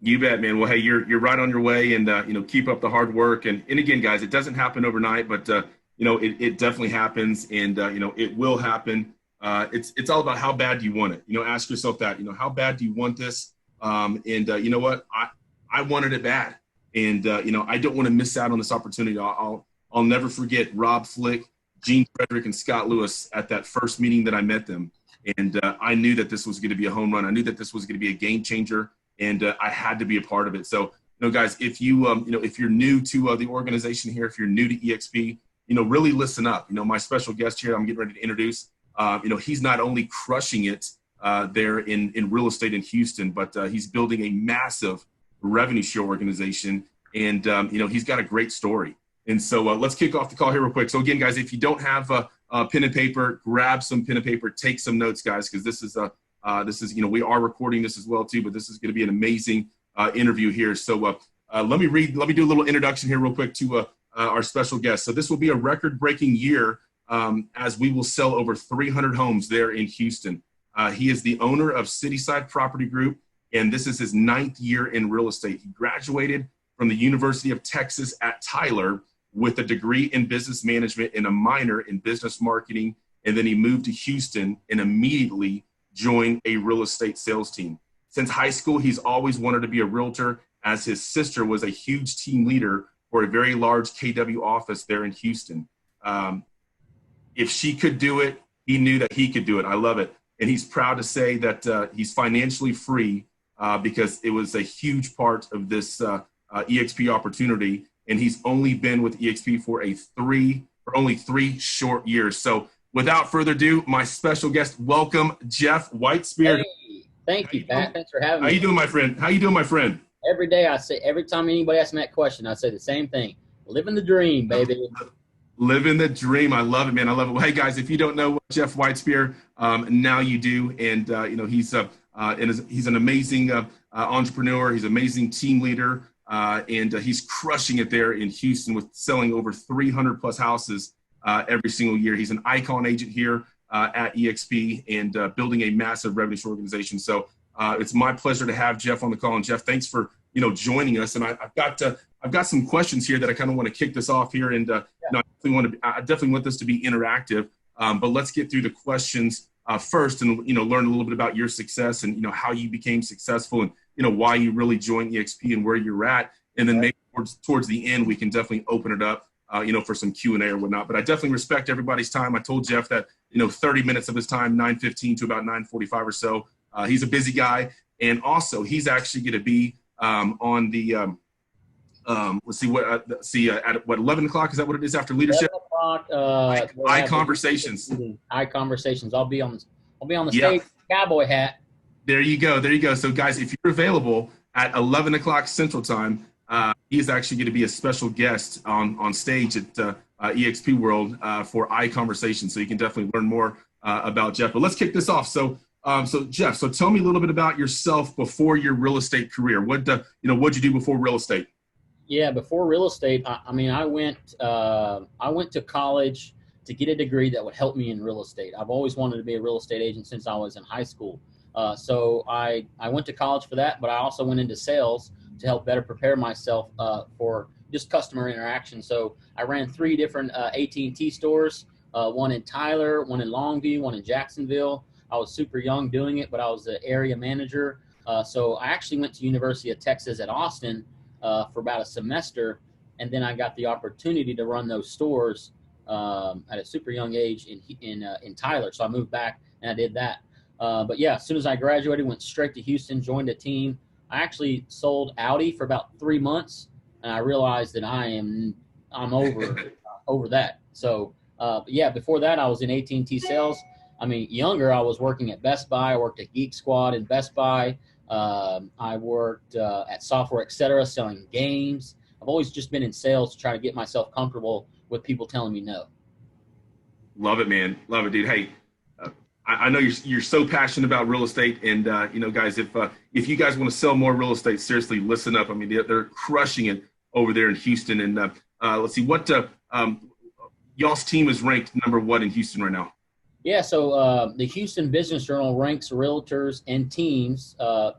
You bet, man. Well, hey, you're right on your way, and keep up the hard work. And again, guys, it doesn't happen overnight, but it definitely happens, and it will happen. It's all about how bad do you want it. Ask yourself that. How bad do you want this? And you know what? I wanted it bad, and I don't want to miss out on this opportunity. I'll never forget Rob Flick, Gene Frederick, and Scott Lewis at that first meeting that I met them, and I knew that this was going to be a home run. I knew that this was going to be a game changer, and I had to be a part of it. So, guys, if if you're new to the organization here, if you're new to EXP, really listen up. My special guest here, I'm getting ready to introduce. He's not only crushing it there in real estate in Houston, but he's building a massive revenue share organization, and he's got a great story. And so let's kick off the call here real quick. So again, guys, if you don't have a pen and paper, grab some pen and paper, take some notes, guys, because this is we are recording this as well too, but this is going to be an amazing interview here. So let me do a little introduction here real quick to our special guest. So this will be a record-breaking year as we will sell over 300 homes there in Houston. He is the owner of Cityside Property Group, and this is his 9th year in real estate. He graduated from the University of Texas at Tyler with a degree in business management and a minor in business marketing, and then he moved to Houston and immediately joined a real estate sales team. Since high school, he's always wanted to be a realtor, as his sister was a huge team leader for a very large KW office there in Houston. If she could do it, he knew that he could do it. I love it. And he's proud to say that he's financially free because it was a huge part of this EXP opportunity. And he's only been with EXP for only 3 short years. So without further ado, my special guest, welcome Jeff Whitespear. Hey, thank you, Pat. Thanks for having me. How you doing, my friend? Every day every time anybody asks me that question, I say the same thing. Living the dream, baby. Living the dream. I love it, man. I love it. Well, hey, guys, if you don't know Jeff Whitespear, now you do. And, he's an amazing entrepreneur. He's an amazing team leader. And he's crushing it there in Houston with selling over 300 plus houses every single year. He's an icon agent here at EXP and building a massive revenue share organization. So it's my pleasure to have Jeff on the call. And Jeff, thanks for joining us. And I've got some questions here that I kind of want to kick this off here. And I definitely want this to be interactive. But let's get through the questions first, and learn a little bit about your success and how you became successful, and why you really joined EXP and where you're at. And then maybe towards the end, we can definitely open it up, for some Q&A or whatnot. But I definitely respect everybody's time. I told Jeff that 30 minutes of his time, 9:15 to about 9:45 or so. He's a busy guy, and also he's actually going to be on the at what 11 o'clock, is that what it is after leadership? 11 o'clock. iConversations. iConversations. I'll be on the stage, cowboy hat. There you go. So guys, if you're available at 11 o'clock Central Time, he's actually going to be a special guest on stage at EXP World for iConversations. So you can definitely learn more about Jeff. But let's kick this off. So Jeff, tell me a little bit about yourself before your real estate career. What'd you do before real estate? Yeah, before real estate, I went to college to get a degree that would help me in real estate. I've always wanted to be a real estate agent since I was in high school. So I went to college for that, but I also went into sales to help better prepare myself for just customer interaction. So I ran 3 different AT&T stores, one in Tyler, one in Longview, one in Jacksonville. I was super young doing it, but I was the area manager. So I actually went to University of Texas at Austin for about a semester, and then I got the opportunity to run those stores at a super young age in Tyler. So I moved back and I did that. But yeah, as soon as I graduated, went straight to Houston, joined a team. I actually sold Audi for about 3 months, and I realized that I'm over that. So but yeah, before that I was in AT&T sales. I mean, younger, I was working at Best Buy. I worked at Geek Squad in Best Buy. I worked at Software Etc., selling games. I've always just been in sales to try to get myself comfortable with people telling me no. Love it, man. Love it, dude. Hey, I know you're so passionate about real estate, and guys, if you guys want to sell more real estate, seriously, listen up. I mean, they're crushing it over there in Houston. And let's see, what y'all's team is ranked number what in Houston right now? Yeah, so the Houston Business Journal ranks realtors and teams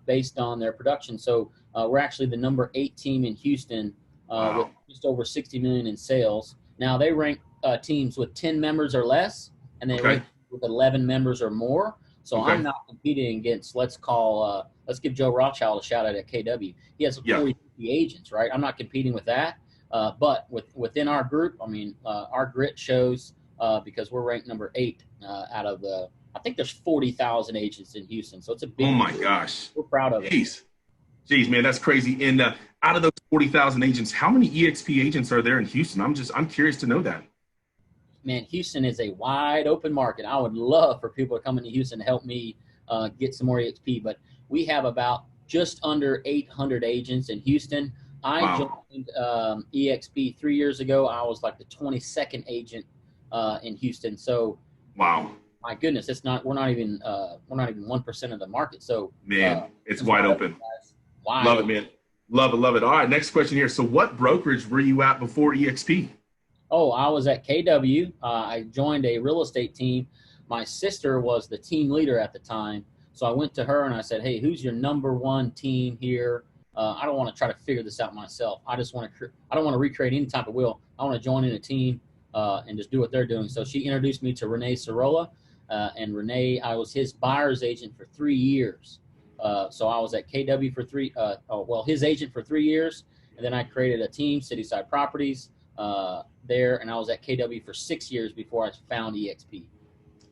based on their production. So We're actually the number 8 team in Houston with Wow. just over 60 million in sales. Now they rank teams with 10 members or less, and they Okay. rank with 11 members or more. So I'm Okay. not competing against, let's give Joe Rothschild a shout out at KW. He has Yeah. 40, 50 agents, right? I'm not competing with that. But within our group, I mean, our grit shows because we're ranked number 8 out of I think there's 40,000 agents in Houston. So it's a Oh big my deal. gosh. We're proud of it. Jeez. Jeez, man, that's crazy. And out of those 40,000 agents, how many EXP agents are there in Houston? I'm curious to know that. Man, Houston is a wide open market. I would love for people to come into Houston to help me get some more EXP, but we have about just under 800 agents in Houston. I Wow. joined EXP 3 years ago. I was like the 22nd agent in Houston. So, Wow. my goodness, we're not even 1% of the market. So, Man, it's it's wide wide open, open. guys. Wide Love it, open. man. Love it, love it. All right, next question here. So what brokerage were you at before EXP? Oh, I was at KW. I joined a real estate team. My sister was the team leader at the time. So I went to her and I said, hey, who's your number one team here? I don't want to try to figure this out myself. I don't want to recreate any type of wheel. I want to join in a team and just do what they're doing. So she introduced me to Renee Sorolla. And Renee, I was his buyer's agent for 3 years. So I was at KW for his agent for 3 years. And then I created a team, Cityside Properties. There, and I was at KW for 6 years before I found EXP.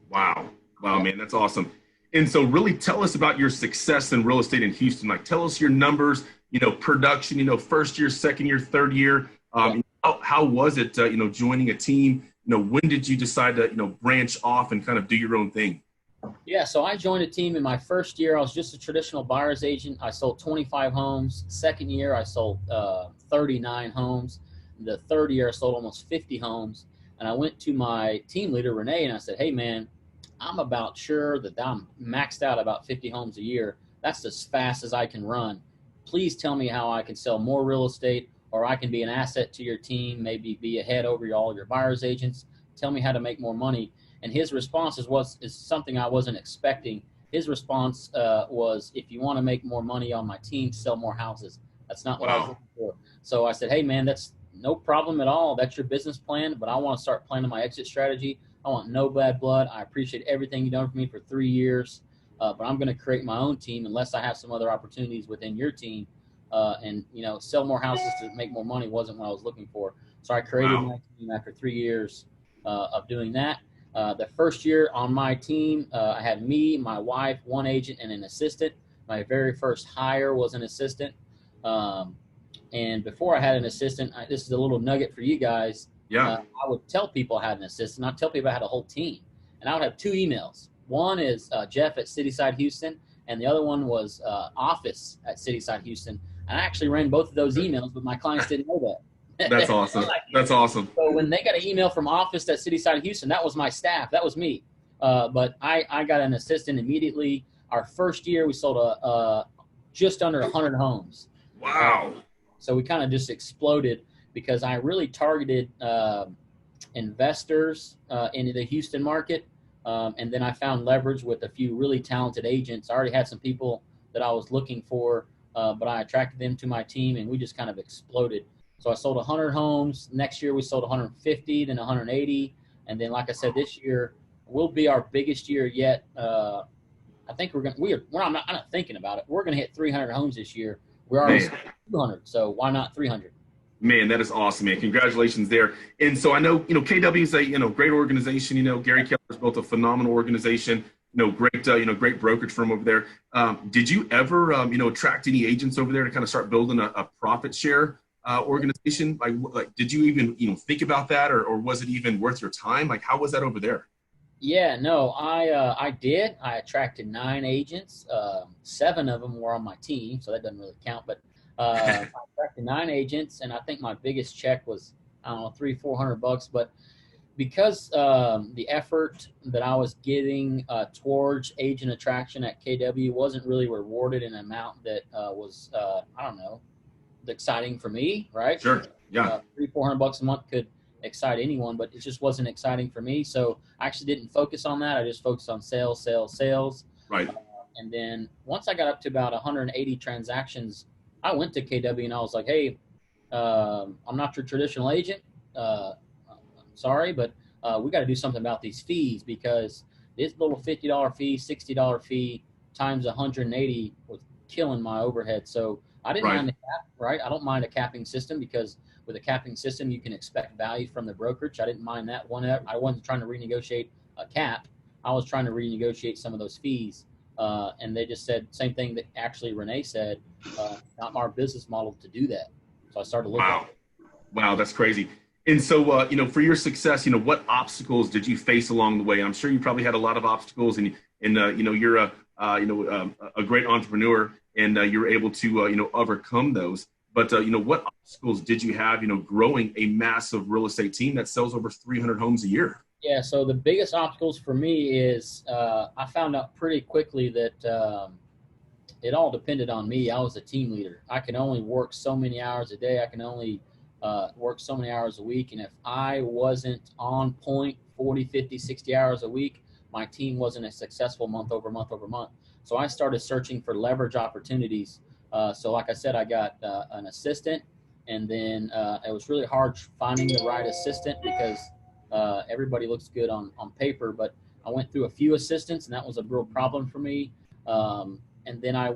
Wow. Wow, Yeah. man, that's awesome. And so really tell us about your success in real estate in Houston. Like tell us your numbers, production, first year, second year, third year. Yeah. How was it, joining a team? When did you decide to, branch off and kind of do your own thing? Yeah, so I joined a team in my first year. I was just a traditional buyer's agent. I sold 25 homes. Second year, I sold 39 homes. The third year, I sold almost 50 homes. And I went to my team leader, Renee, and I said, hey, man, I'm about sure that I'm maxed out about 50 homes a year. That's as fast as I can run. Please tell me how I can sell more real estate, or I can be an asset to your team, maybe be ahead over all your buyer's agents. Tell me how to make more money. And his response is something I wasn't expecting. His response was, if you want to make more money on my team, sell more houses. That's not what I was Wow. looking for. So I said, hey, man, that's no problem at all. That's your business plan, but I want to start planning my exit strategy. I want no bad blood. I appreciate everything you've done for me for 3 years, but I'm going to create my own team unless I have some other opportunities within your team. And, sell more houses to make more money wasn't what I was looking for. So I created Wow. my team after 3 years of doing that. The first year on my team, I had me, my wife, one agent, and an assistant. My very first hire was an assistant. And before I had an assistant, this is a little nugget for you guys. Yeah. I would tell people I had an assistant. I'd tell people I had a whole team. And I would have 2 emails. One is Jeff at Cityside Houston, and the other one was office at Cityside Houston. And I actually ran both of those emails, but my clients didn't know that. That's awesome. That's awesome. So when they got an email from office at Cityside Houston, that was my staff. That was me. But I got an assistant immediately. Our first year, we sold just under 100 homes. Wow. So we kind of just exploded because I really targeted investors into the Houston market. And then I found leverage with a few really talented agents. I already had some people that I was looking for, but I attracted them to my team, and we just kind of exploded. So I sold 100 homes. Next year we sold 150, then 180. And then, like I said, this year will be our biggest year yet. I think I'm not thinking about it. We're going to hit 300 homes this year. We're already Man. 200. So why not 300? Man, that is awesome, man. Congratulations there. And so I know, KW is a, great organization. Gary Keller's built a phenomenal organization, great brokerage firm over there. Did you ever, attract any agents over there to kind of start building a profit share organization? Like, did you even, think about that, or was it even worth your time? Like, how was that over there? Yeah, no, I did. I attracted 9 agents. 7 of them were on my team, so that doesn't really count. But I attracted 9 agents, and I think my biggest check was, I don't know, $300-400. But because the effort that I was getting towards agent attraction at KW wasn't really rewarded in an amount that was, I don't know, exciting for me, right? Sure. Yeah. $300-400 a month could excite anyone, but it just wasn't exciting for me. So I actually didn't focus on that. I just focused on sales. Right. And then once I got up to about 180 transactions I went to KW and I was like, hey, I'm not your traditional agent. I'm sorry, but we got to do something about these fees because this little $50 fee, $60 fee times 180 was killing my overhead. So I didn't Right. mind the cap, right? I don't mind a capping system because with a capping system, you can expect value from the brokerage. I didn't mind that one. I wasn't trying to renegotiate a cap. I was trying to renegotiate some of those fees. And they just said same thing that actually Renee said, not our business model to do that. So I started to look at Wow. Wow, that's crazy. And so, for your success, what obstacles did you face along the way? I'm sure you probably had a lot of obstacles, and you're a great entrepreneur, and you're able to, overcome those. But what obstacles did you have, growing a massive real estate team that sells over 300 homes a year? Yeah, so the biggest obstacles for me is I found out pretty quickly that it all depended on me. I was a team leader. I can only work so many hours a day. I can only work so many hours a week. And if I wasn't on point 40, 50, 60 hours a week, my team wasn't a successful month over month over month. So I started searching for leverage opportunities. So like I said, I got an assistant, and then it was really hard finding the right assistant because everybody looks good on paper, but I went through a few assistants, and that was a real problem for me. And then I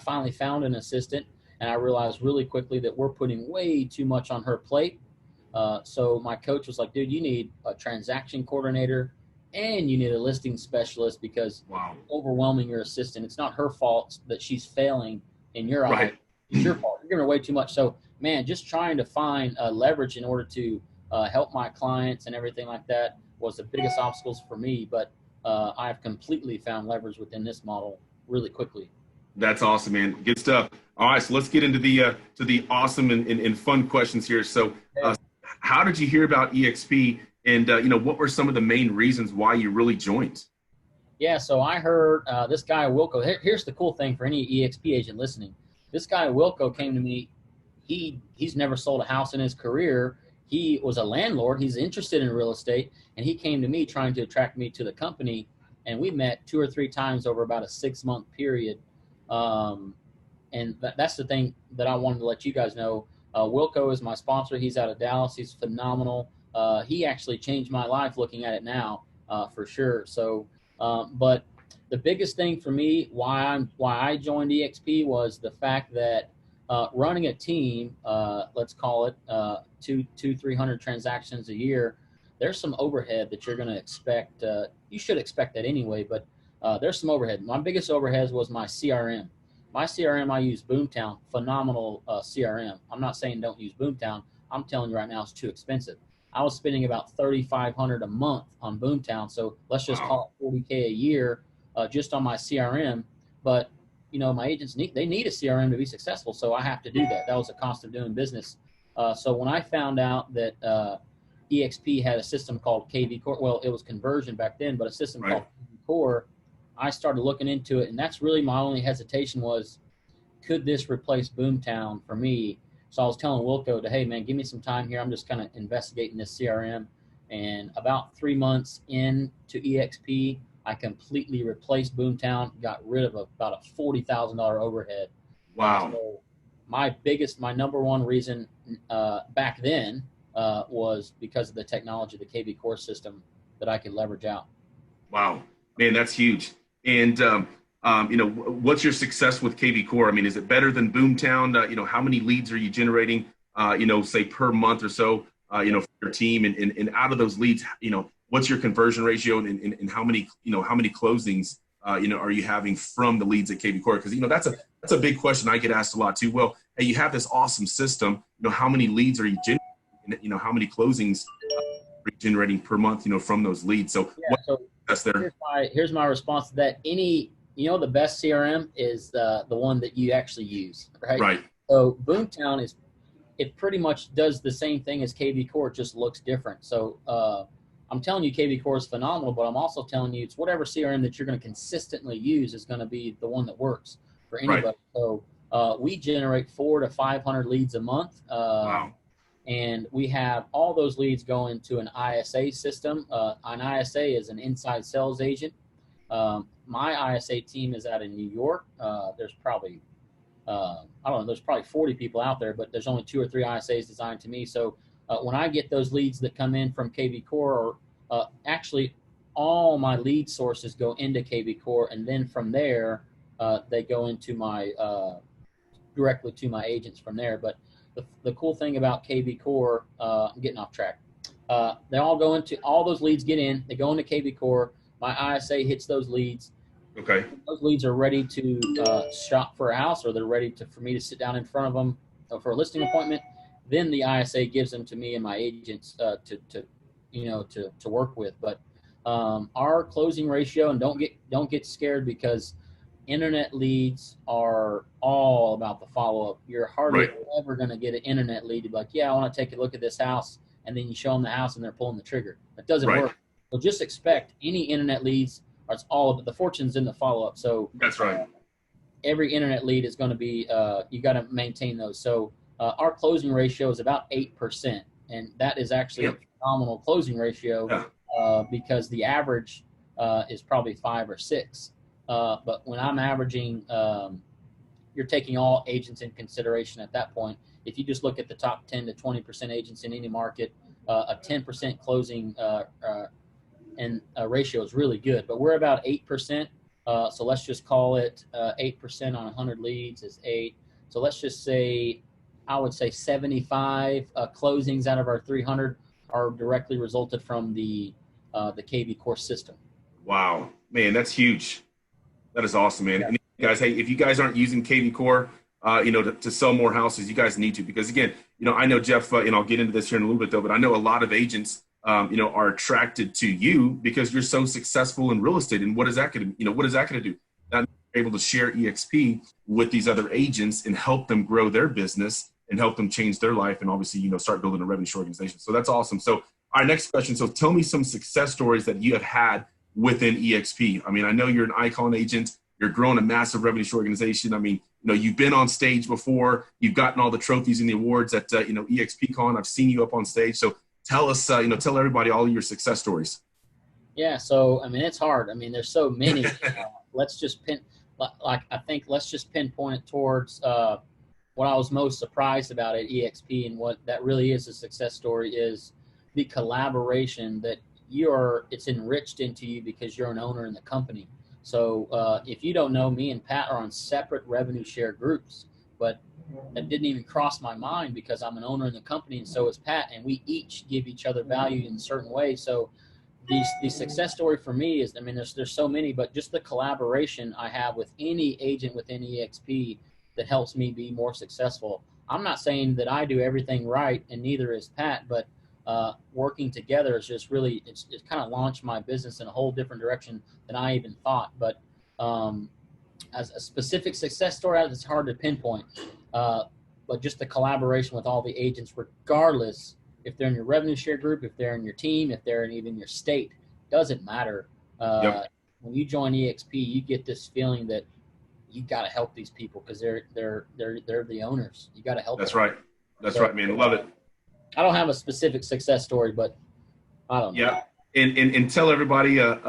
finally found an assistant, and I realized really quickly that we're putting way too much on her plate. So my coach was like, dude, you need a transaction coordinator and you need a listing specialist because Wow. overwhelming your assistant. It's not her fault that she's failing in your eyes. Right. It's your fault. You're giving her way too much. So, man, just trying to find leverage in order to help my clients and everything like that was the biggest obstacles for me. But I've completely found leverage within this model really quickly. That's awesome, man. Good stuff. All right, so let's get into the awesome and fun questions here. So, how did you hear about EXP, and what were some of the main reasons why you really joined? Yeah, so I heard this guy Wilco. Here's the cool thing for any EXP agent listening. This guy Wilco came to me. He's never sold a house in his career. He was a landlord. He's interested in real estate, and he came to me trying to attract me to the company. And we met 2 or 3 times over about a 6-month period. And that's the thing that I wanted to let you guys know. Wilco is my sponsor. He's out of Dallas. He's phenomenal. He actually changed my life looking at it now, for sure. So, but the biggest thing for me, why I joined EXP was the fact that running a team, let's call it 300 transactions a year, there's some overhead that you're going to expect. You should expect that anyway, but there's some overhead. My biggest overhead was my CRM. My CRM, I use Boomtown, phenomenal CRM. I'm not saying don't use Boomtown. I'm telling you right now, it's too expensive. I was spending about $3,500 a month on Boomtown, so let's just call it $40K a year just on my CRM. But my agents need a CRM to be successful, so I have to do that. That was the cost of doing business. So when I found out that EXP had a system called KV Core, well, it was Conversion back then, but a system called KV Core, I started looking into it, and that's really my only hesitation was, could this replace Boomtown for me? So I was telling Wilco hey, man, give me some time here. I'm just kind of investigating this CRM. And about 3 months into EXP, I completely replaced Boomtown, got rid of about a $40,000 overhead. Wow. So my number one reason back then was because of the technology, the KV Core system that I could leverage out. Wow, man, that's huge. And what's your success with KV Core? I mean, is it better than Boomtown? How many leads are you generating? Say per month or so? For your team, and out of those leads, what's your conversion ratio, and how many closings are you having from the leads at KV Core? Because that's a big question I get asked a lot too. Well, hey, you have this awesome system. How many leads are you generating? How many closings are you generating per month? From those leads. So that's there. Here's my response to that. The best CRM is the one that you actually use, right? Right. So Boomtown it pretty much does the same thing as KV Core, it just looks different. So I'm telling you KV Core is phenomenal, but I'm also telling you it's whatever CRM that you're going to consistently use is going to be the one that works for anybody. Right. So we generate 400 to 500 leads a month. Wow. And we have all those leads going to an ISA system. An ISA is an inside sales agent. My ISA team is out in New York. There's probably I don't know, there's probably 40 people out there, but there's only 2 or 3 ISAs designed to me. So when I get those leads that come in from KV Core, actually all my lead sources go into KV Core, and then from there they go into my directly to my agents from there. But the cool thing about KV Core, I'm getting off track. They all go into, all those leads get in, they go into KV Core. My ISA hits those leads. Okay. Those leads are ready to shop for a house, or they're ready for me to sit down in front of them for a listing appointment. Then the ISA gives them to me and my agents to work with. But our closing ratio, and don't get scared, because internet leads are all about the follow-up. You're hardly ever going to get an internet lead to be like, yeah, I want to take a look at this house, and then you show them the house and they're pulling the trigger. That doesn't work. So just expect any internet leads. It's all of it. The fortune's in the follow-up. So that's right. Every internet lead is going to be, you got to maintain those. So our closing ratio is about 8%, and that is actually a phenomenal closing ratio because the average is probably 5 or 6. But when I'm averaging, you're taking all agents in consideration at that point. If you just look at the top 10 to 20% agents in any market, a 10% closing ratio is really good. But we're about 8%. So let's just call it 8% on 100 leads is 8. So let's just say, I would say 75 closings out of our 300 are directly resulted from the KV Core system. Wow, man, that's huge. That is awesome, man. Yeah. And guys, hey, if you guys aren't using KV Core, to sell more houses, you guys need to, because again, I know Jeff, I'll get into this here in a little bit though, but I know a lot of agents, are attracted to you because you're so successful in real estate. And what is that going to do? Now you're able to share EXP with these other agents and help them grow their business and help them change their life. And obviously, start building a revenue share organization. So that's awesome. So our next question. So tell me some success stories that you have had within EXP. I mean, I know you're an icon agent. You're growing a massive revenue share organization. I mean, you've been on stage before. You've gotten all the trophies and the awards at, EXPCon. I've seen you up on stage. So tell us, tell everybody all your success stories. Yeah. So, I mean, it's hard. I mean, there's so many. Let's just let's just pinpoint it towards what I was most surprised about at EXP, and what that really is a success story is the collaboration that it's enriched into you because you're an owner in the company. So if you don't know, me and Pat are on separate revenue share groups, but that didn't even cross my mind because I'm an owner in the company, and so is Pat, and we each give each other value in certain ways. So the success story for me is, I mean, there's so many, but just the collaboration I have with any agent within EXP that helps me be more successful. I'm not saying that I do everything right, and neither is Pat, but working together is just really, it's kind of launched my business in a whole different direction than I even thought. But as a specific success story, it's hard to pinpoint. But just the collaboration with all the agents, regardless if they're in your revenue share group, if they're in your team, if they're in even your state, doesn't matter. When you join EXP, you get this feeling that you got to help these people because they're the owners. You got to help. That's them. Right. That's right, man. Love it. I don't have a specific success story, but I don't know. Yeah. And tell everybody, you're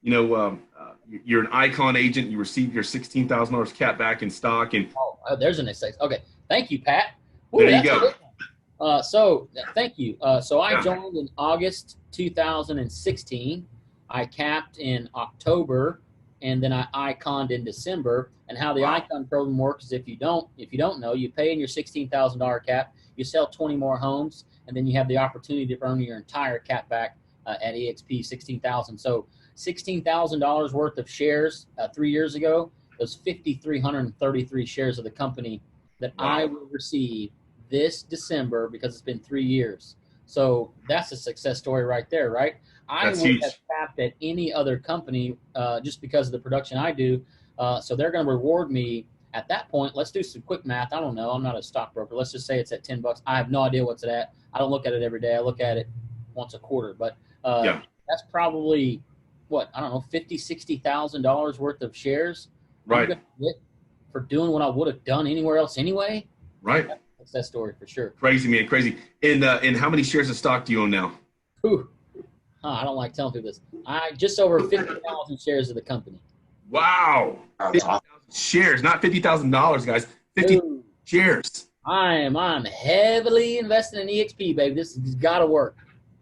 an icon agent. You received your $16,000 cap back in stock. And there's an excess. Okay. Thank you, Pat. Ooh, there you go. So thank you. So I joined in August 2016. I capped in October, and then I iconed in December. And how the icon program works is if you don't know, you pay in your $16,000 cap, you sell 20 more homes, and then you have the opportunity to earn your entire cap back at EXP, $16,000. So $16,000 worth of shares 3 years ago, those 5,333 shares of the company that I will receive this December because it's been 3 years. So that's a success story right there, right? I would have capped at any other company just because of the production I do. So they're going to reward me at that point. Let's do some quick math. I don't know. I'm not a stockbroker. Let's just say it's at $10. I have no idea what's it at. I don't look at it every day. I look at it once a quarter. But that's probably $50,000, $60,000 worth of shares. Right. For doing what I would have done anywhere else anyway. Right. That's a success story for sure. Crazy, man. Crazy. And how many shares of stock do you own now? I don't like telling people this. I just over 50,000 shares of the company. Wow. 50,000 shares, not $50,000, guys. 50 Ooh, shares. I'm heavily invested in EXP, baby. This has got to work.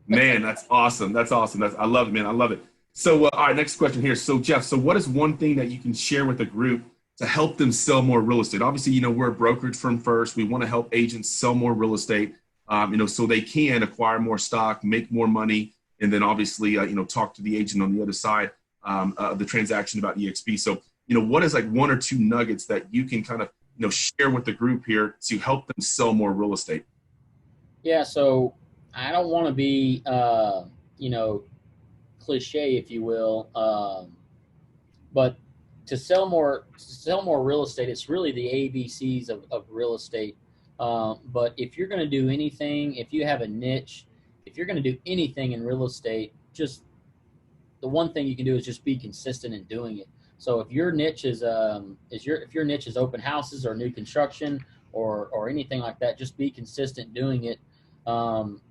Man, that's awesome. That's awesome. I love it, man. I love it. So, all right, next question here. So, Jeff, so what is one thing that you can share with the group to help them sell more real estate? Obviously, we're a brokerage firm first. We want to help agents sell more real estate, so they can acquire more stock, make more money, and then obviously, talk to the agent on the other side of the transaction about EXP. So, what is like one or two nuggets that you can kind of, share with the group here to help them sell more real estate? Yeah, so I don't want to be, cliche, if you will, but to sell more real estate, it's really the ABCs of real estate. But if you're going to do anything, if you have a niche, if you're going to do anything in real estate, just the one thing you can do is just be consistent in doing it. So if your niche if your niche is open houses or new construction or anything like that, just be consistent doing it. Um,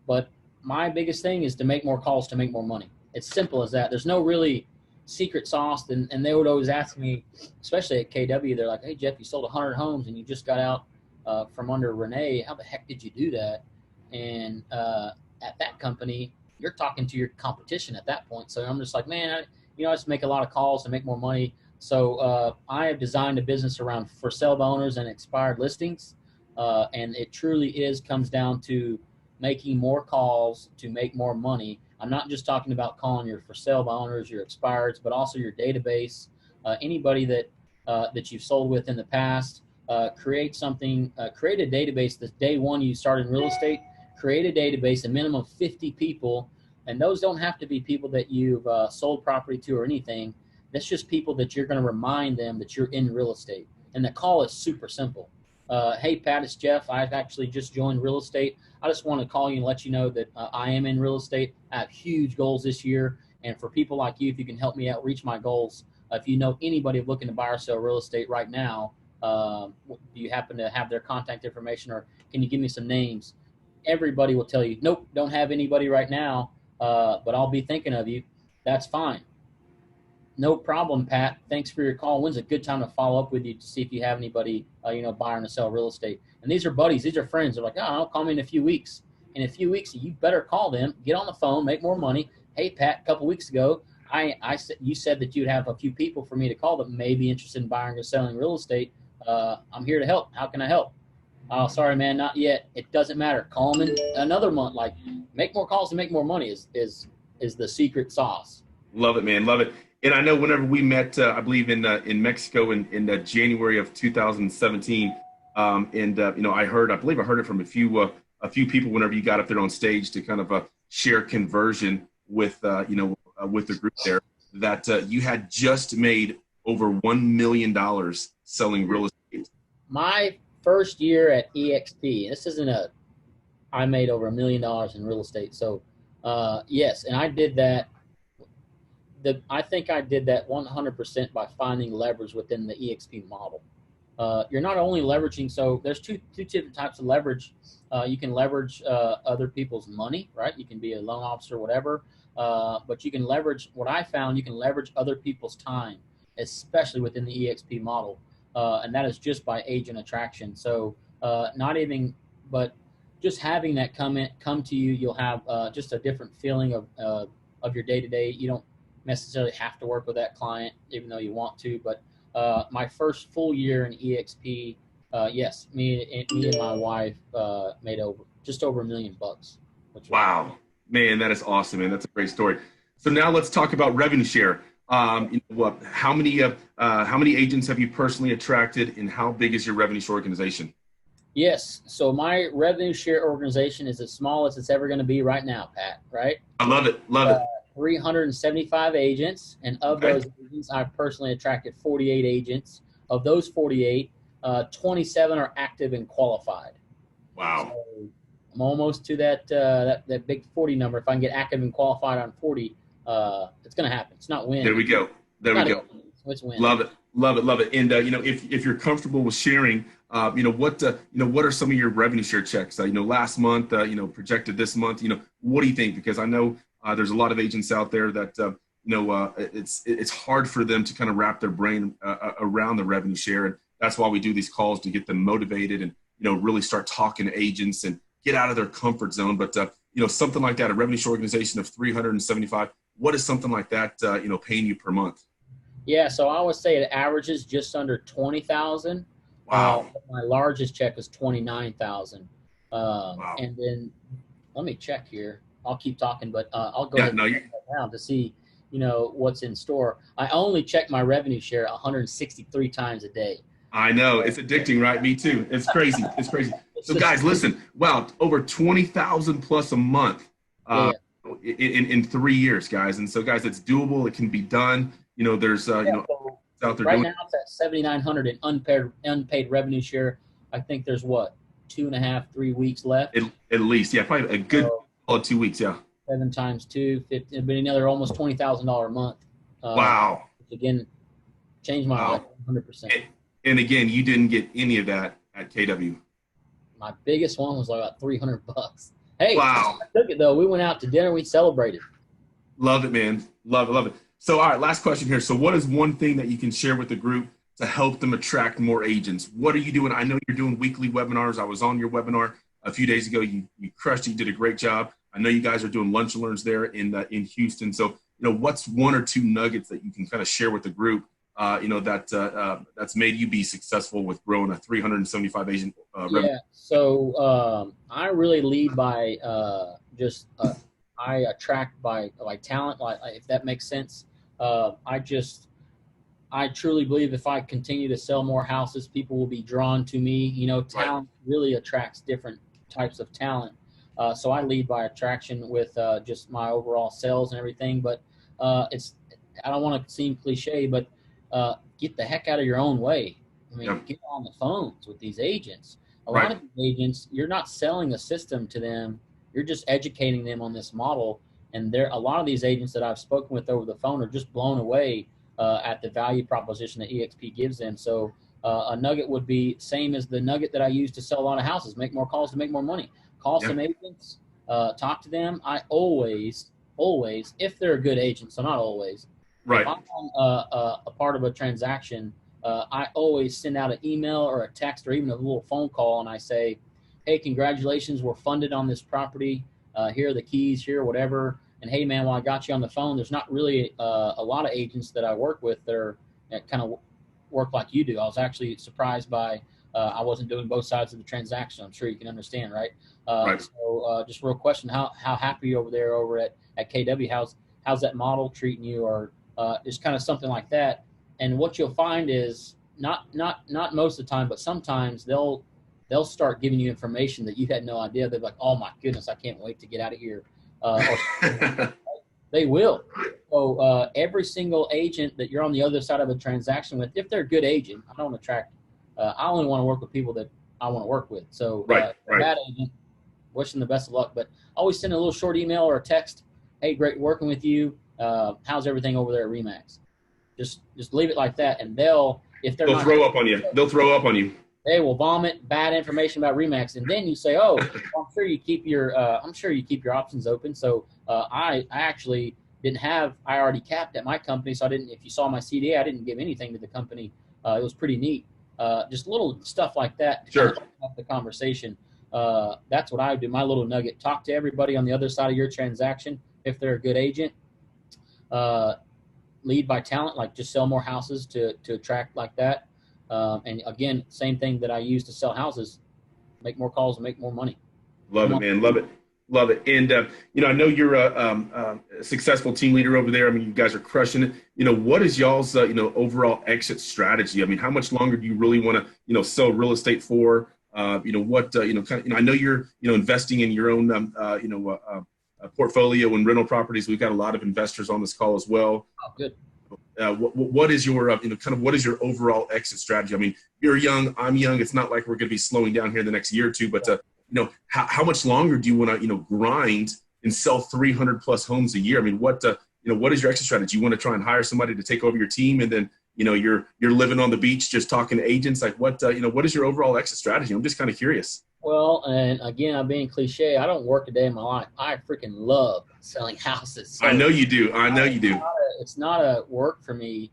but my biggest thing is to make more calls to make more money. It's simple as that. There's no really secret sauce. And they would always ask me, especially at KW, they're like, "Hey, Jeff, you sold 100 homes and you just got out from under Renee. How the heck did you do that?" And at that company, you're talking to your competition at that point. So I'm just like, man, I just make a lot of calls to make more money. So I have designed a business around for sale by owners and expired listings. And it truly comes down to making more calls to make more money. I'm not just talking about calling your for sale by owners, your expireds, but also your database. Anybody that you've sold with in the past, create a database. The day one you start in real estate, create a database, a minimum of 50 people, and those don't have to be people that you've sold property to or anything. That's just people that you're going to remind them that you're in real estate. And the call is super simple. Hey, Pat, it's Jeff. I've actually just joined real estate. I just want to call you and let you know that I am in real estate. I have huge goals this year. And for people like you, if you can help me out reach my goals, if you know anybody looking to buy or sell real estate right now, do you happen to have their contact information, or can you give me some names? Everybody will tell you, nope, don't have anybody right now, but I'll be thinking of you. That's fine. No problem, Pat. Thanks for your call. When's a good time to follow up with you to see if you have anybody, buying to sell real estate? And these are buddies. These are friends. They're like, I'll call me in a few weeks. In a few weeks, you better call them, get on the phone, make more money. Hey, Pat, a couple weeks ago, you said that you'd have a few people for me to call that may be interested in buying or selling real estate. I'm here to help. How can I help? Oh, sorry, man, not yet. It doesn't matter. Call them in another month. Like, make more calls to make more money is the secret sauce. Love it, man. Love it. And I know whenever we met, I believe in Mexico in January of 2017, I believe I heard it from a few people whenever you got up there on stage to kind of share conversion with with the group there, that you had just made over $1 million selling real estate. My first year at EXP, this isn't I made over $1 million in real estate. So yes, and I did that. I think I did that 100% by finding leverage within the EXP model. You're not only leveraging, so there's two different types of leverage. You can leverage other people's money, right? You can be a loan officer, whatever. But you can leverage, what I found, you can leverage other people's time, especially within the EXP model. And that is just by agent attraction. So but just having that come to you, you'll have just a different feeling of your day-to-day. You don't necessarily have to work with that client, even though you want to. But my first full year in EXP, yes, me and my wife made just over $1 million. Wow, man, that is awesome, man. That's a great story. So now let's talk about revenue share. How many agents have you personally attracted, and how big is your revenue share organization? Yes. So my revenue share organization is as small as it's ever going to be right now, Pat, right? I love it. Love it. 375 agents, and of those agents, I've personally attracted 48 agents. Of those 48, 27 are active and qualified. Wow. So I'm almost to that big 40 number. If I can get active and qualified on 40, it's going to happen. It's not win. There we go. It's win. Love it. Love it. Love it. And if you're comfortable with sharing, what are some of your revenue share checks? Last month, projected this month. What do you think? Because I know there's a lot of agents out there that it's hard for them to kind of wrap their brain around the revenue share. that's why we do these calls, to get them motivated and, really start talking to agents and get out of their comfort zone. But, something like that, a revenue share organization of 375, what is something like that, paying you per month? Yeah, so I would say it averages just under 20,000. Wow. My largest check was 29,000. Wow. And then let me check here. I'll keep talking, but I'll go Yeah, ahead and check that now to see, what's in store. I only check my revenue share 163 times a day. I know, it's addicting, right? Me too. It's crazy. It's crazy. So guys, listen, wow, over 20,000 plus a month in 3 years, guys. And so guys, it's doable. It can be done. There's, so out there right doing. now it's at 7,900 in unpaid revenue share. I think there's 2.5-3 weeks left. At least, yeah, probably a good 2 weeks, yeah. 7 times 2, 50, it'd be another almost $20,000 a month. Wow. Which again, changed my life 100%. And again, you didn't get any of that at KW. My biggest one was like about $300. Hey, wow. I took it though. We went out to dinner. We celebrated. Love it, man. Love it. So, all right, last question here. So what is one thing that you can share with the group to help them attract more agents? What are you doing? I know you're doing weekly webinars. I was on your webinar a few days ago. You crushed it. You did a great job. I know you guys are doing lunch and learns there in Houston. So, what's one or two nuggets that you can kind of share with the group, that's made you be successful with growing a 375 agent revenue? Yeah. So I really lead by I attract by talent, if that makes sense. I truly believe if I continue to sell more houses, people will be drawn to me. Talent really attracts different types of talent. So I lead by attraction with just my overall sales and everything. But I don't want to seem cliche, but get the heck out of your own way. I mean, Get on the phones with these agents. A lot of these agents, you're not selling a system to them. You're just educating them on this model. And a lot of these agents that I've spoken with over the phone are just blown away at the value proposition that EXP gives them. So a nugget would be same as the nugget that I use to sell a lot of houses, make more calls to make more money. Call some agents, talk to them. I always, if they're a good agent, so not always, if I'm a part of a transaction, I always send out an email or a text or even a little phone call, and I say, hey, congratulations, we're funded on this property. Here are the keys, here, whatever. And hey, man, while I got you on the phone, there's not really a lot of agents that I work with that kind of work like you do. I was actually surprised by I wasn't doing both sides of the transaction. I'm sure you can understand, right? So just real question, how happy are you over there over at KW? How's that model treating you, or just kind of something like that? And what you'll find is not most of the time, but sometimes they'll start giving you information that you had no idea. They're like, oh my goodness, I can't wait to get out of here. They will. So every single agent that you're on the other side of a transaction with, if they're a good agent, I don't attract. I only want to work with people that I want to work with. So bad agent, wishing the best of luck. But always send a little short email or a text. Hey, great working with you. How's everything over there at Remax? Just leave it like that, and they'll throw up on you. They'll throw up on you. They will vomit bad information about Remax, and then you say, "Oh, I'm sure you keep your options open." So I actually didn't have. I already capped at my company, so I didn't. If you saw my CDA, I didn't give anything to the company. It was pretty neat. Just little stuff like that to kind of help the conversation. That's what I would do. My little nugget: talk to everybody on the other side of your transaction if they're a good agent. Lead by talent, like just sell more houses to attract like that. And again, same thing that I use to sell houses, make more calls and make more money. Love it, man. Love it. And, I know you're a successful team leader over there. I mean, you guys are crushing it. What is y'all's, overall exit strategy? I mean, how much longer do you really want to, sell real estate for? I know you're, investing in your own, portfolio and rental properties. We've got a lot of investors on this call as well. Oh, good. What is your, what is your overall exit strategy? I mean, you're young, I'm young. It's not like we're going to be slowing down here in the next year or two, but, how much longer do you want to, grind and sell 300 plus homes a year? I mean, what is your exit strategy? You want to try and hire somebody to take over your team, and then, you're living on the beach, just talking to agents? Like what is your overall exit strategy? I'm just kind of curious. Well, and again, I'm being cliche. I don't work a day in my life. I freaking love selling houses. So I know you do. It's not a work for me.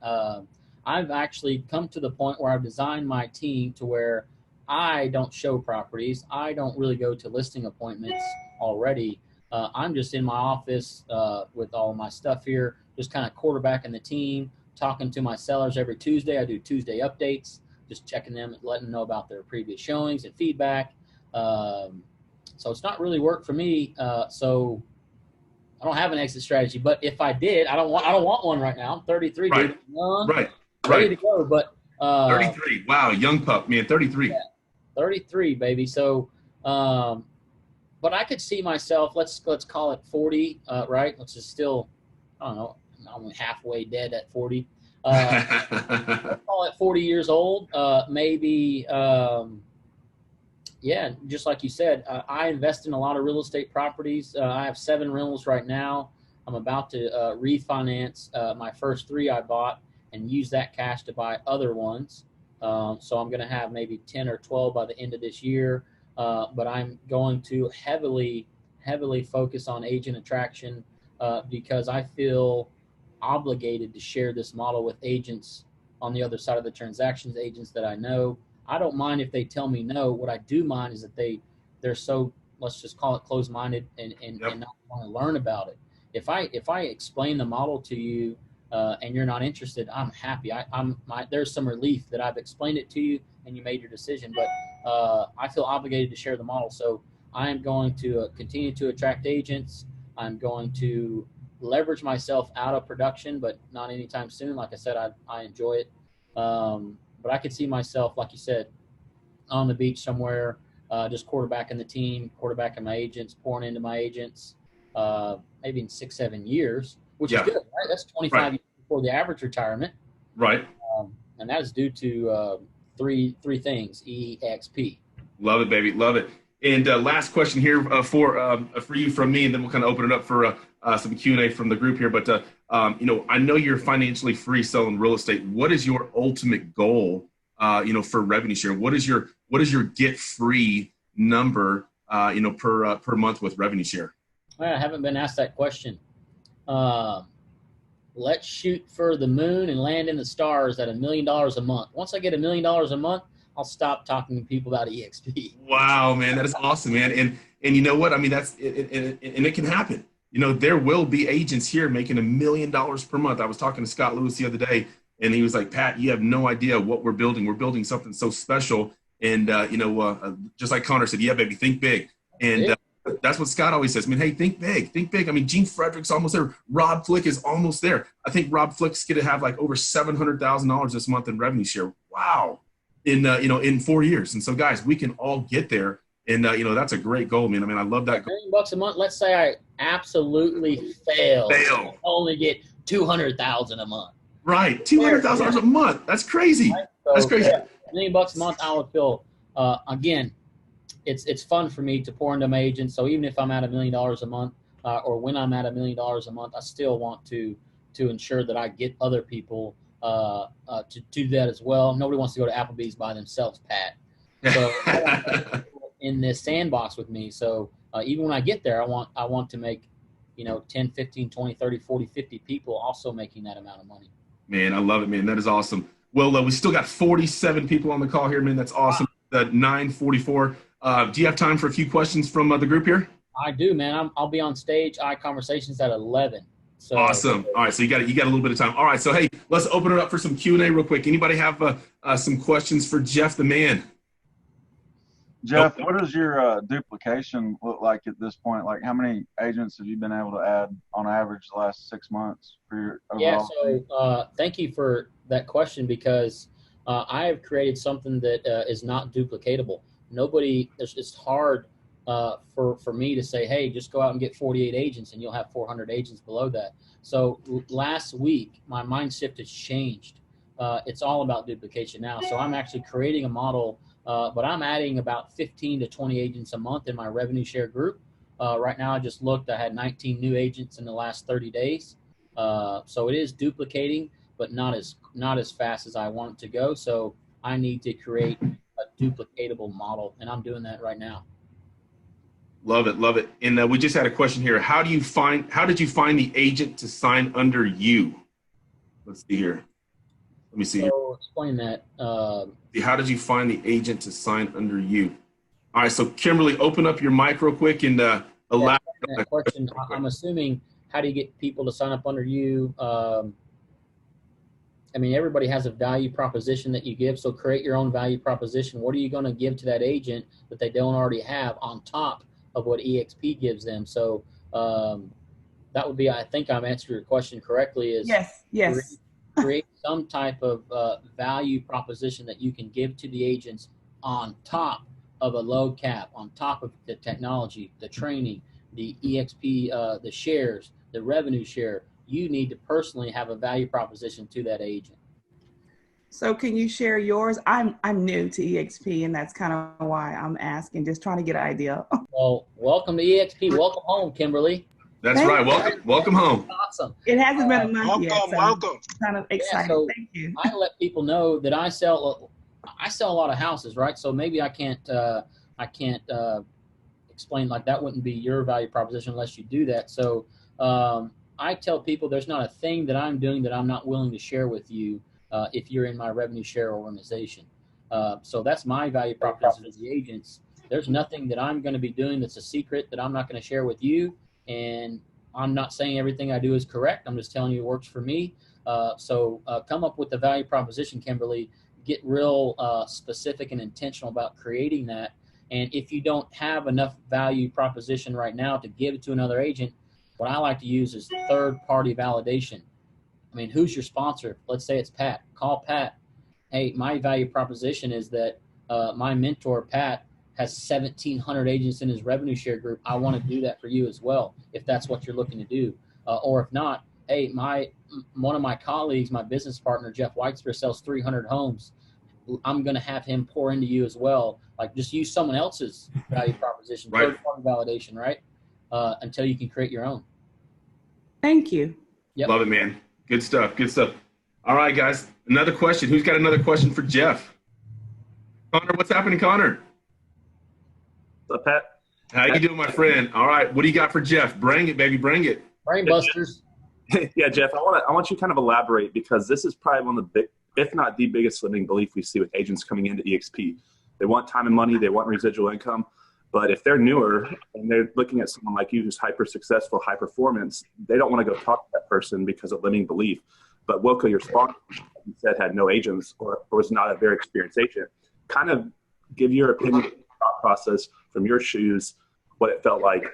I've actually come to the point where I've designed my team to where I don't show properties. I don't really go to listing appointments already. I'm just in my office with all of my stuff here, just kind of quarterbacking the team, talking to my sellers every Tuesday. I do Tuesday updates, just checking them, letting them know about their previous showings and feedback. So it's not really work for me. So I don't have an exit strategy, but if I did, I don't want one right now. I'm 33, Right. dude. Young, Right. ready Right. to go. But 33. Wow. Young pup, man. 33. yeah, 33, baby. So, but I could see myself. Let's call it 40, right? Which is still, I don't know, I'm halfway dead at 40. Let's call it 40 years old. Maybe. Yeah, just like you said, I invest in a lot of real estate properties. I have 7 rentals right now. I'm about to refinance my first 3 I bought and use that cash to buy other ones. So I'm going to have maybe 10 or 12 by the end of this year. But I'm going to heavily focus on agent attraction because I feel obligated to share this model with agents on the other side of the transactions, agents that I know. I don't mind if they tell me no. What I do mind is that they're so, let's just call it closed-minded and not want to learn about it. If I explain the model to you and you're not interested, I'm happy. There's some relief that I've explained it to you and you made your decision. But I feel obligated to share the model. So I am going to continue to attract agents. I'm going to leverage myself out of production, but not anytime soon. Like I said, I enjoy it. But I could see myself, like you said, on the beach somewhere, just quarterbacking the team, quarterbacking my agents, pouring into my agents, maybe in 6-7 years, which is good, right? That's 25 years before the average retirement. Right. And that is due to three things, EXP. Love it, baby. Love it. And last question here for you from me, and then we'll kind of open it up for some Q&A from the group here. But, I know you're financially free selling real estate. What is your ultimate goal, for revenue share? What is your get free number, per month with revenue share? Well, I haven't been asked that question. Let's shoot for the moon and land in the stars at $1 million a month. Once I get $1 million a month, I'll stop talking to people about EXP. Wow, man, that is awesome, man. And you know what? I mean, that's it, and it can happen. There will be agents here making $1 million per month. I was talking to Scott Lewis the other day, and he was like, Pat, you have no idea what we're building. We're building something so special. And, just like Connor said, yeah, baby, think big. And that's what Scott always says. I mean, hey, think big, think big. I mean, Gene Frederick's almost there. Rob Flick is almost there. I think Rob Flick's going to have like over $700,000 this month in revenue share. Wow. In 4 years. And so, guys, we can all get there. And, that's a great goal, man. I mean, I love that goal. $1 million a month. Let's say I absolutely fail. I only get $200,000 a month. Right. $200,000 a month. That's crazy. Right? So, that's crazy. $1 million a month, I would feel, again, it's fun for me to pour into my agents. So even if I'm at $1 million a month or when I'm at $1 million a month, I still want to ensure that I get other people to do that as well. Nobody wants to go to Applebee's by themselves, Pat. So I want people in this sandbox with me. So even when I get there, I want to make, 10, 15, 20, 30, 40, 50 people also making that amount of money. Man, I love it, man. That is awesome. Well, we still got 47 people on the call here, man. That's awesome. Wow. 9:44. Do you have time for a few questions from the group here? I do, man. I'll be on stage, iConversations at 11. So, awesome. All right, so you got a little bit of time. All right, so hey, let's open it up for some Q&A real quick. Anybody have some questions for Jeff the man? Jeff, what does your duplication look like at this point? Like, how many agents have you been able to add on average the last 6 months for your overall? Yeah, so thank you for that question because I have created something that is not duplicatable. It's hard for me to say, hey, just go out and get 48 agents and you'll have 400 agents below that. So last week, my mind shift has changed. It's all about duplication now. So I'm actually creating a model, but I'm adding about 15 to 20 agents a month in my revenue share group. Right now, I just looked, I had 19 new agents in the last 30 days. So it is duplicating, but not as fast as I want it to go. So I need to create a duplicatable model, and I'm doing that right now. Love it, love it. And we just had a question here. How did you find the agent to sign under you? Let's see here. Let me see. So explain that. How did you find the agent to sign under you? All right, so Kimberly, open up your mic real quick and allow that question. I'm assuming, how do you get people to sign up under you? I mean, everybody has a value proposition that you give, so create your own value proposition. What are you going to give to that agent that they don't already have on top of what EXP gives them? So that would be, I think I'm answering your question correctly, is yes. Create some type of value proposition that you can give to the agents on top of a low cap, on top of the technology, the training, the EXP, the shares, the revenue share. You need to personally have a value proposition to that agent. So can you share yours? I'm new to EXP, and that's kind of why I'm asking, just trying to get an idea. Well, welcome to EXP. Welcome home, Kimberly. That's right. Welcome home. Awesome. It hasn't been a month yet. So welcome. I'm kind of excited. So Thank you. I let people know that I sell a lot of houses, right? So maybe I can't explain, like, that wouldn't be your value proposition unless you do that. So I tell people there's not a thing that I'm doing that I'm not willing to share with you if you're in my revenue share organization. So that's my value proposition to the agents. There's nothing that I'm going to be doing that's a secret that I'm not going to share with you. And I'm not saying everything I do is correct. I'm just telling you it works for me. So come up with the value proposition, Kimberly. Get real specific and intentional about creating that. And if you don't have enough value proposition right now to give it to another agent, what I like to use is third-party validation. I mean, who's your sponsor? Let's say it's Pat. Call Pat. Hey, my value proposition is that my mentor, Pat, has 1,700 agents in his revenue share group. I want to do that for you as well, if that's what you're looking to do. Or if not, hey, one of my colleagues, my business partner, Jeff Whitespear, sells 300 homes. I'm going to have him pour into you as well. Like, just use someone else's value proposition, Right. third-party validation, right? Until you can create your own. Thank you. Yep. Love it, man. Good stuff. Good stuff. All right, guys. Another question. Who's got another question for Jeff? Connor, what's happening, Connor? What's up, Pat? How you doing, my friend? All right. What do you got for Jeff? Bring it, baby. Bring it. Brain busters. Yeah, Jeff, I want you to kind of elaborate, because this is probably one of the big, if not the biggest limiting belief we see with agents coming into EXP. They want time and money. They want residual income. But if they're newer and they're looking at someone like you who's hyper successful, high performance, they don't want to go talk to that person because of limiting belief. But Wilco, your sponsor, you said, had no agents or was not a very experienced agent. Kind of give your opinion, thought process from your shoes, what it felt like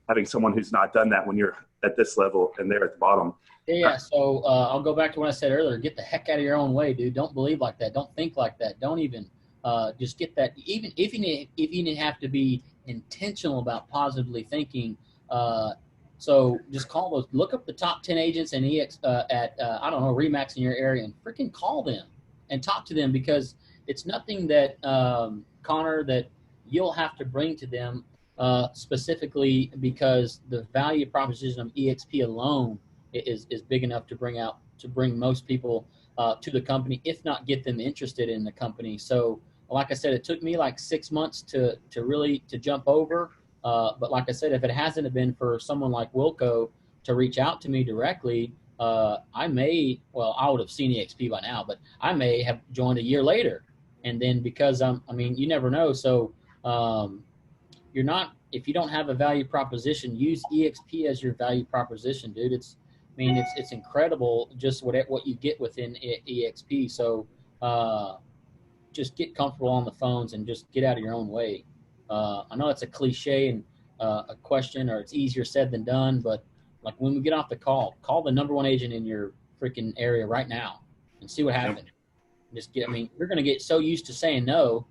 having someone who's not done that when you're at this level and they're at the bottom. Yeah, so I'll go back to what I said earlier. Get the heck out of your own way, dude. Don't believe like that. Don't think like that. Don't even just get that. Even if you have to be intentional about positively thinking. So just call those. Look up the top 10 agents and at I don't know, Remax in your area, and freaking call them and talk to them, because it's nothing that Connor, that you'll have to bring to them specifically, because the value proposition of EXP alone is big enough to bring most people to the company, if not get them interested in the company. So like I said, it took me like 6 months to really jump over. But like I said, if it hasn't been for someone like Wilco to reach out to me directly, I would have seen EXP by now, but I may have joined a year later. And then because you never know. So if you don't have a value proposition, use EXP as your value proposition, dude. It's incredible just what you get within EXP. So just get comfortable on the phones and just get out of your own way. I know it's a cliche and a question, or it's easier said than done, but like when we get off the call the number one agent in your freaking area right now and see what happens. You're going to get so used to saying no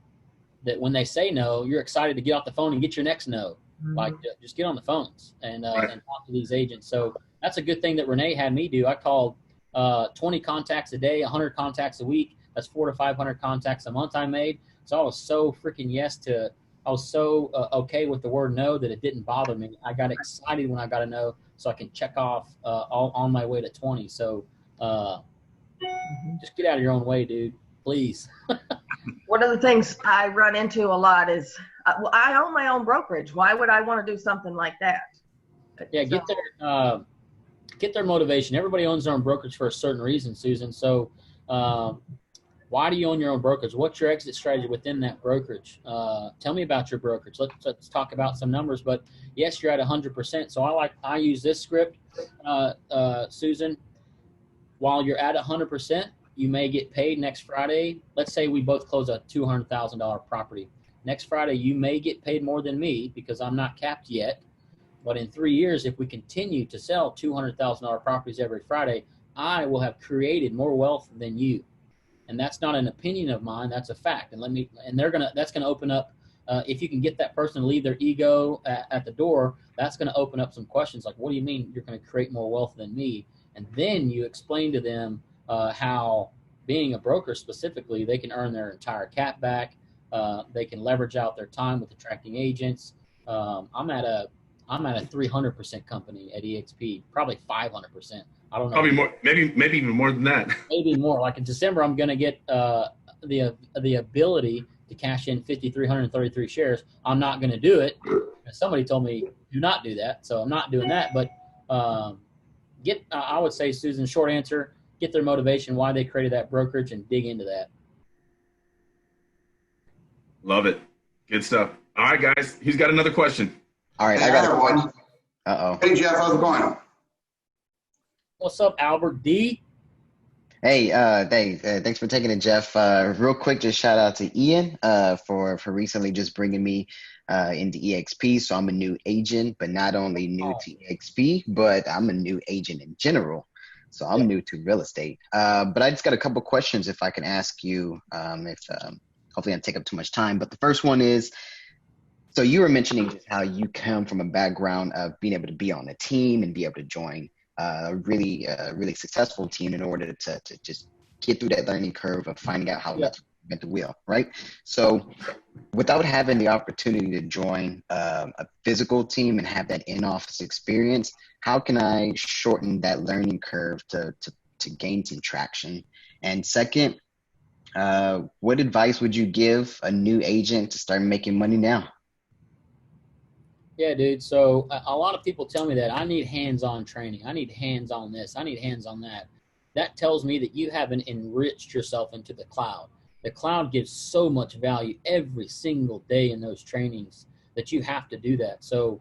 that when they say no, you're excited to get off the phone and get your next no. Mm-hmm. Like, just get on the phones and talk to these agents. So that's a good thing that Renee had me do. I called 20 contacts a day, 100 contacts a week. That's 400 to 500 contacts a month I made. So I was so freaking okay with the word no that it didn't bother me. I got excited when I got a no, so I can check off all on my way to 20. So just get out of your own way, dude. Please. One of the things I run into a lot is, I own my own brokerage. Why would I want to do something like that? Yeah, get their motivation. Everybody owns their own brokerage for a certain reason, Susan. So Why do you own your own brokerage? What's your exit strategy within that brokerage? Tell me about your brokerage. Let's talk about some numbers. But yes, you're at 100%. So I use this script, Susan. While you're at 100%, you may get paid next Friday. Let's say we both close a $200,000 property. Next Friday, you may get paid more than me because I'm not capped yet. But in 3 years, if we continue to sell $200,000 properties every Friday, I will have created more wealth than you. And that's not an opinion of mine. That's a fact. And that's going to open up, if you can get that person to leave their ego at the door, that's going to open up some questions like, what do you mean you're going to create more wealth than me? And then you explain to them how being a broker specifically, they can earn their entire cap back. They can leverage out their time with attracting agents. I'm at a 300% company at EXP, probably 500%. I don't know. Probably more, maybe even more than that. Maybe more. Like in December, I'm going to get the ability to cash in 5,333 shares. I'm not going to do it. Somebody told me do not do that, so I'm not doing that. But I would say, Susan, short answer: get their motivation, why they created that brokerage, and dig into that. Love it. Good stuff. All right, guys. Who's got another question? All right, Hey, I got a everyone. question. Uh-oh. Hey, Jeff, how's it going? What's up, Albert D? Hey, thanks for taking it, Jeff. Real quick, just shout out to Ian for recently just bringing me into EXP. So I'm a new agent, but not only new to EXP, but I'm a new agent in general. So I'm new to real estate. But I just got a couple questions if I can ask you, if hopefully I don't take up too much time. But the first one is, so you were mentioning just how you come from a background of being able to be on a team and be able to join a really successful team in order to just get through that learning curve of finding out how to invent the wheel, right? So without having the opportunity to join a physical team and have that in-office experience, how can I shorten that learning curve to gain some traction? And second, what advice would you give a new agent to start making money now? Yeah, dude. So a lot of people tell me that I need hands-on training. I need hands-on this. I need hands-on that. That tells me that you haven't enriched yourself into the cloud. The cloud gives so much value every single day in those trainings that you have to do that. So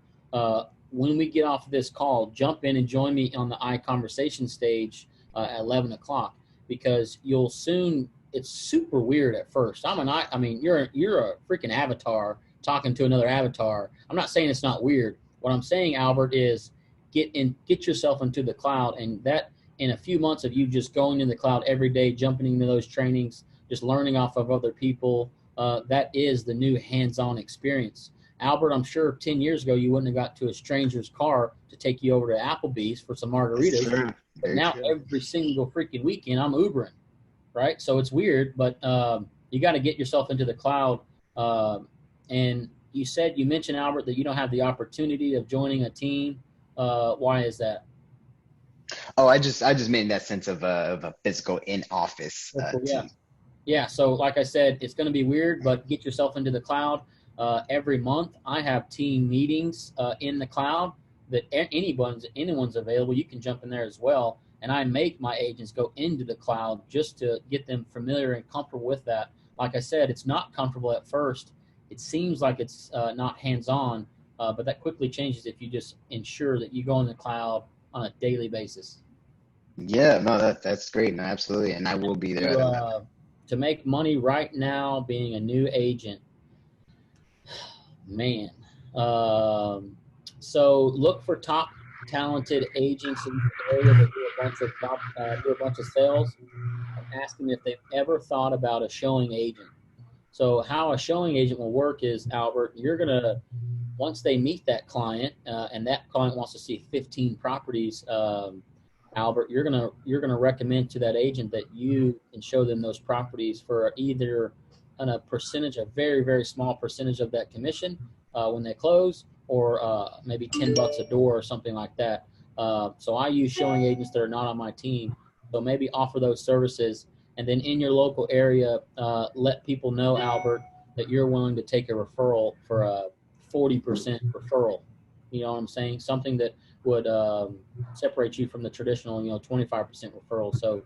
when we get off of this call, jump in and join me on the iConversation stage at 11 o'clock, because you'll soon, it's super weird at first. You're a freaking avatar talking to another avatar. I'm not saying it's not weird. What I'm saying, Albert, is get yourself into the cloud, and that in a few months of you just going in the cloud every day, jumping into those trainings, just learning off of other people, that is the new hands-on experience. Albert, I'm sure 10 years ago you wouldn't have got to a stranger's car to take you over to Applebee's for some margaritas. But now every single freaking weekend I'm Ubering, right? So it's weird, but you got to get yourself into the cloud. And you mentioned, Albert, that you don't have the opportunity of joining a team. Why is that? Oh, I just meant in that sense of a physical in-office team. Yeah. So like I said, it's going to be weird, but get yourself into the cloud. Every month I have team meetings in the cloud that anyone's available. You can jump in there as well. And I make my agents go into the cloud just to get them familiar and comfortable with that. Like I said, it's not comfortable at first. It seems like it's not hands-on, but that quickly changes if you just ensure that you go in the cloud on a daily basis. Yeah, no, that's great. No, absolutely. And I will be there. To make money right now, being a new agent, man. So look for top talented agents in the area that do a bunch of sales, and ask them if they've ever thought about a showing agent. So how a showing agent will work is, Albert, you're going to, once they meet that client and that client wants to see 15 properties, Albert, you're gonna recommend to that agent that you can show them those properties for either a percentage, a very, very small percentage of that commission when they close, or maybe $10 a door or something like that. So I use showing agents that are not on my team. So maybe offer those services. And then in your local area, let people know, Albert, that you're willing to take a referral for a 40% referral. You know what I'm saying? Something that would separate you from the traditional, 25% referral. So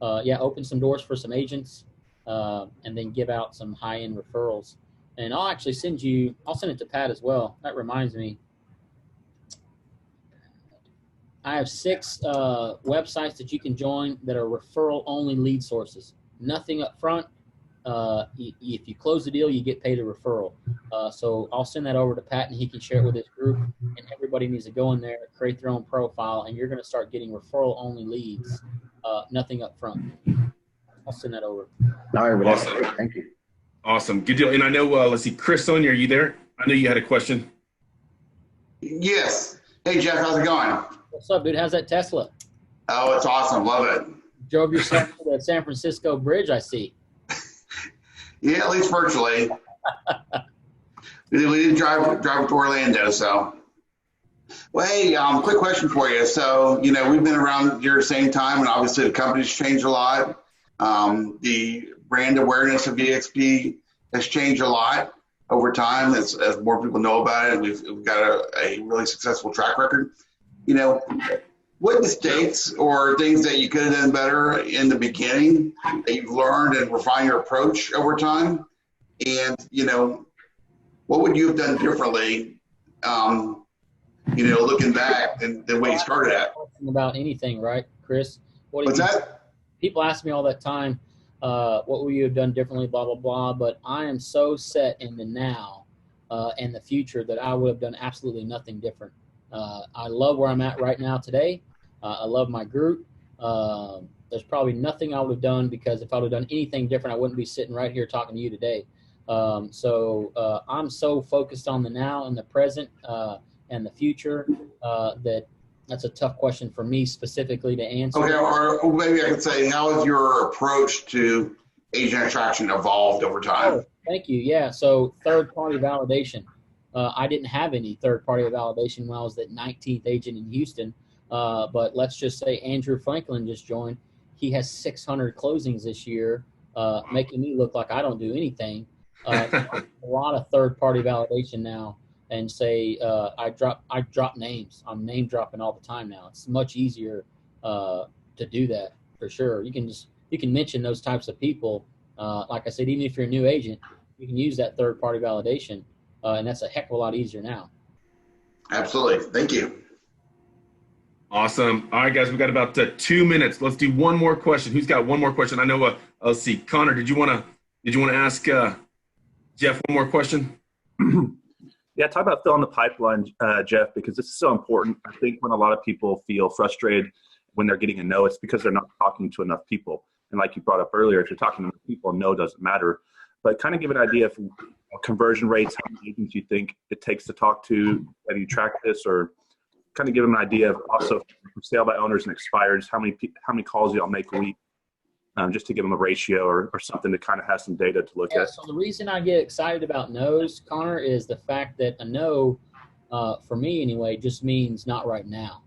open some doors for some agents, and then give out some high-end referrals. And I'll actually I'll send it to Pat as well. That reminds me. I have 6 websites that you can join that are referral-only lead sources. Nothing up front. If you close the deal, you get paid a referral. So I'll send that over to Pat, and he can share it with his group. And everybody needs to go in there, create their own profile, and you're going to start getting referral-only leads. Nothing up front. I'll send that over. All right, Awesome. thank you. Awesome. Good deal. And I know, let's see, Chris Sonia, are you there? I know you had a question. Yes. Hey, Jeff, how's it going? What's up, dude? How's that Tesla? Oh, it's awesome. Love it. Drove yourself to the San Francisco bridge, I see. Yeah, at least virtually. We didn't drive to Orlando, so. Well, hey, quick question for you. So, we've been around here at the same time, and obviously the company's changed a lot. The brand awareness of EXP has changed a lot over time as more people know about it. We've got a really successful track record. What mistakes or things that you could have done better in the beginning that you've learned and refined your approach over time? And, what would you have done differently, looking back than the way you started at? About anything, right, Chris? What's that? People ask me all that time, what would you have done differently, blah, blah, blah. But I am so set in the now and the future that I would have done absolutely nothing different. I love where I'm at right now today. I love my group. There's probably nothing I would have done, because if I would have done anything different, I wouldn't be sitting right here talking to you today. So I'm so focused on the now and the present and the future that's a tough question for me specifically to answer. Okay, or maybe I could say, how has your approach to agent attraction evolved over time? Oh, thank you. Yeah, so third-party validation. I didn't have any third-party validation when I was the 19th agent in Houston. But let's just say Andrew Franklin just joined. He has 600 closings this year, making me look like I don't do anything. A lot of third-party validation now, and say I drop names. I'm name dropping all the time now. It's much easier to do that for sure. You can mention those types of people. Like I said, even if you're a new agent, you can use that third-party validation, and that's a heck of a lot easier now. Absolutely. Thank you. Awesome. All right, guys, we've got about 2 minutes. Let's do one more question. Who's got one more question? I know. Let's see. Connor, did you want to ask Jeff one more question? Yeah, talk about filling the pipeline, Jeff, because this is so important. I think when a lot of people feel frustrated when they're getting a no, it's because they're not talking to enough people. And like you brought up earlier, if you're talking to enough people, no doesn't matter. But kind of give an idea of conversion rates, how many agents you think it takes to talk to. Have you tracked this, or kind of give them an idea of also for sale by owners and expireds, how many calls y'all make a week, just to give them a ratio or something to kind of have some data to look at. So the reason I get excited about no's, Connor, is the fact that a no, for me anyway, just means not right now.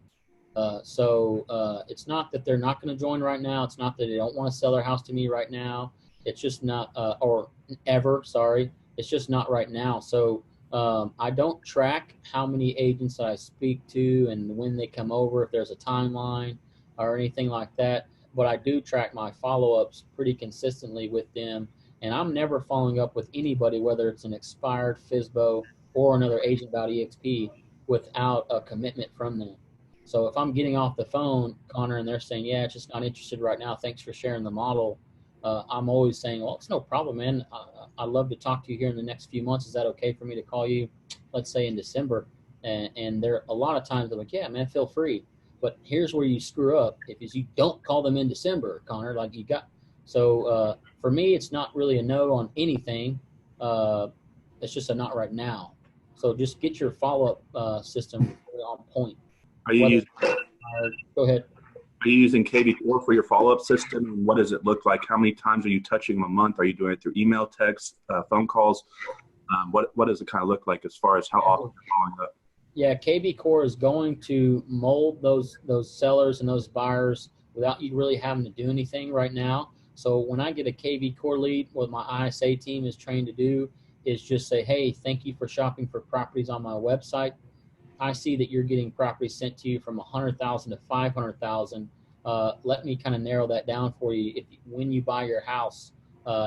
So it's not that they're not going to join right now. It's not that they don't want to sell their house to me right now. It's just not, or ever, sorry. It's just not right now. So I don't track how many agents I speak to and when they come over, if there's a timeline or anything like that. But I do track my follow-ups pretty consistently with them. And I'm never following up with anybody, whether it's an expired FSBO or another agent about EXP, without a commitment from them. So if I'm getting off the phone, Connor, and they're saying, yeah, it's just not interested right now, thanks for sharing the model, I'm always saying, well, it's no problem, man. I'd love to talk to you here in the next few months. Is that okay for me to call you, let's say, in December? And there a lot of times they're like, yeah, man, feel free. But here's where you screw up. If you don't call them in December, Connor, like you got. So for me, it's not really a no on anything. It's just a not right now. So just get your follow-up system on point. Are you using, go ahead. Are you using KB4 for your follow-up system? And what does it look like? How many times are you touching them a month? Are you doing it through email, text, phone calls? What does it kind of look like as far as how often you're following up? Yeah, KB Core is going to mold those sellers and those buyers without you really having to do anything right now. So when I get a KB Core lead, what my ISA team is trained to do is just say, hey, thank you for shopping for properties on my website. I see that you're getting properties sent to you from 100,000 to 500,000. let me kind of narrow that down for you. When you buy your house,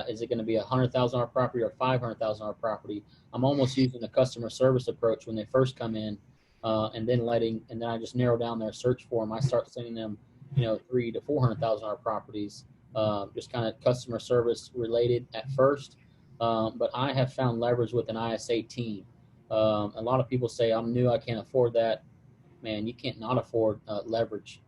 is it going to be a $100,000 property or $500,000 property? I'm almost using the customer service approach when they first come in, and then I just narrow down their search for them. I start sending them, $300,000 to $400,000 properties, just kind of customer service related at first. But I have found leverage with an ISA team. A lot of people say, I'm new, I can't afford that. Man, you can't not afford leverage.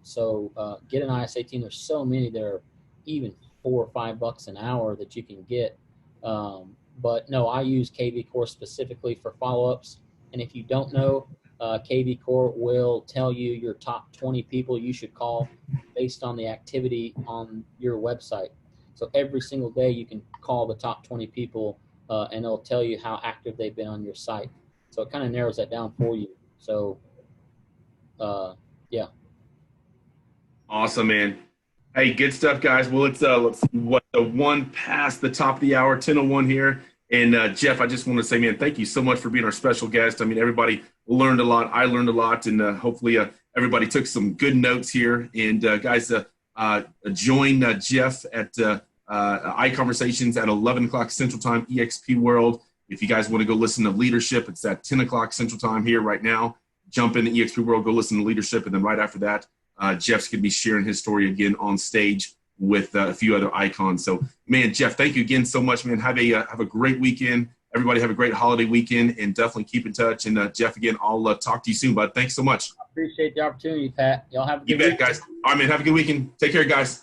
So get an ISA team. There's so many that are even $4 or $5 an hour that you can get. But no, I use KV Core specifically for follow-ups. And if you don't know, KV Core will tell you your top 20 people you should call based on the activity on your website. So every single day you can call the top 20 people, and it'll tell you how active they've been on your site. So it kind of narrows that down for you. So, yeah. Awesome, man. Hey, good stuff, guys. Well, it's the one past the top of the hour, 10:01 here. And Jeff, I just want to say, man, thank you so much for being our special guest. I mean, everybody learned a lot. I learned a lot, and hopefully everybody took some good notes here. And guys, join Jeff at iConversations at 11 o'clock Central Time, EXP World. If you guys want to go listen to Leadership, it's at 10 o'clock Central Time here right now. Jump into EXP World, go listen to Leadership, and then right after that, Jeff's going to be sharing his story again on stage with a few other icons. So, man, Jeff, thank you again so much, man. Have a great weekend. Everybody have a great holiday weekend, and definitely keep in touch. And Jeff, again, I'll talk to you soon, bud. Thanks so much. I appreciate the opportunity, Pat. Y'all have a good weekend. You bet, guys. All right, man. Have a good weekend. Take care, guys.